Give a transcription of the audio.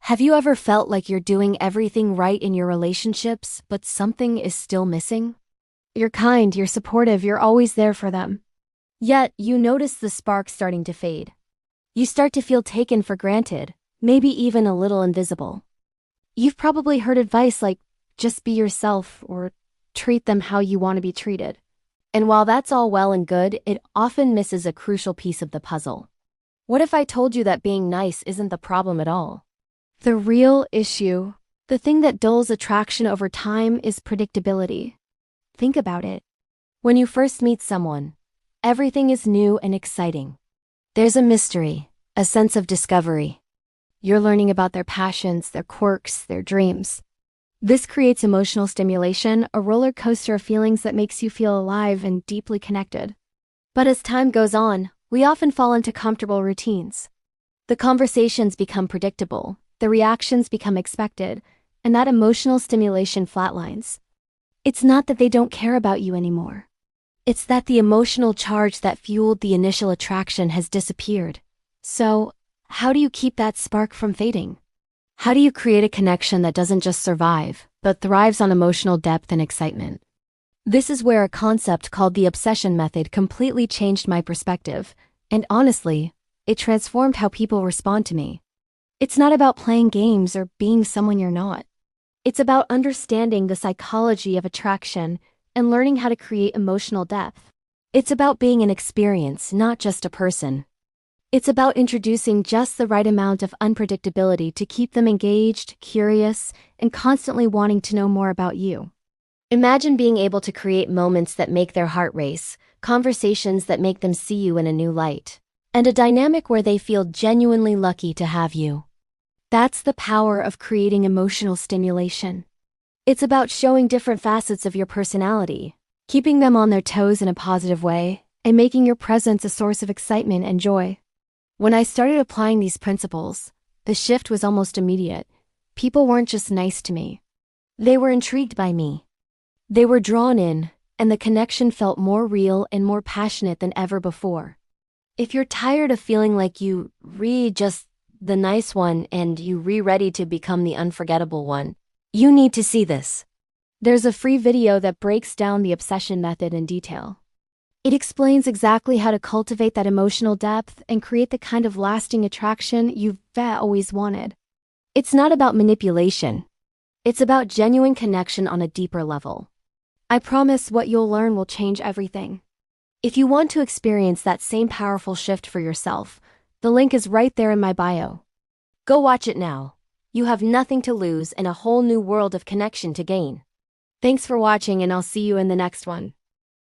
Have you ever felt like you're doing everything right in your relationships, but something is still missing? You're kind, you're supportive, you're always there for them. Yet, you notice the spark starting to fade. You start to feel taken for granted, maybe even a little invisible. You've probably heard advice like, just be yourself or treat them how you want to be treated. And while that's all well and good, it often misses a crucial piece of the puzzle. What if I told you that being nice isn't the problem at all? The real issue, the thing that dulls attraction over time, is predictability. Think about it. When you first meet someone, everything is new and exciting. There's a mystery, a sense of discovery. You're learning about their passions, their quirks, their dreams. This creates emotional stimulation, a roller coaster of feelings that makes you feel alive and deeply connected. But as time goes on, we often fall into comfortable routines. The conversations become predictable, the reactions become expected, and that emotional stimulation flatlines. It's not that they don't care about you anymore. It's that the emotional charge that fueled the initial attraction has disappeared. So, how do you keep that spark from fading? How do you create a connection that doesn't just survive, but thrives on emotional depth and excitement? This is where a concept called the obsession method completely changed my perspective, and honestly, it transformed how people respond to me. It's not about playing games or being someone you're not. It's about understanding the psychology of attraction and learning how to create emotional depth. It's about being an experience, not just a person. It's about introducing just the right amount of unpredictability to keep them engaged, curious, and constantly wanting to know more about you. Imagine being able to create moments that make their heart race, conversations that make them see you in a new light, and a dynamic where they feel genuinely lucky to have you. That's the power of creating emotional stimulation. It's about showing different facets of your personality, keeping them on their toes in a positive way, and making your presence a source of excitement and joy. When I started applying these principles, the shift was almost immediate. People weren't just nice to me. They were intrigued by me. They were drawn in, and the connection felt more real and more passionate than ever before. If you're tired of feeling like you just the nice one and you ready to become the unforgettable one, you need to see this. There's a free video that breaks down the obsession method in detail. It explains exactly how to cultivate that emotional depth and create the kind of lasting attraction you've always wanted. It's not about manipulation. It's about genuine connection on a deeper level. I promise what you'll learn will change everything. If you want to experience that same powerful shift for yourself, the link is right there in my bio. Go watch it now. You have nothing to lose and a whole new world of connection to gain. Thanks for watching, and I'll see you in the next one.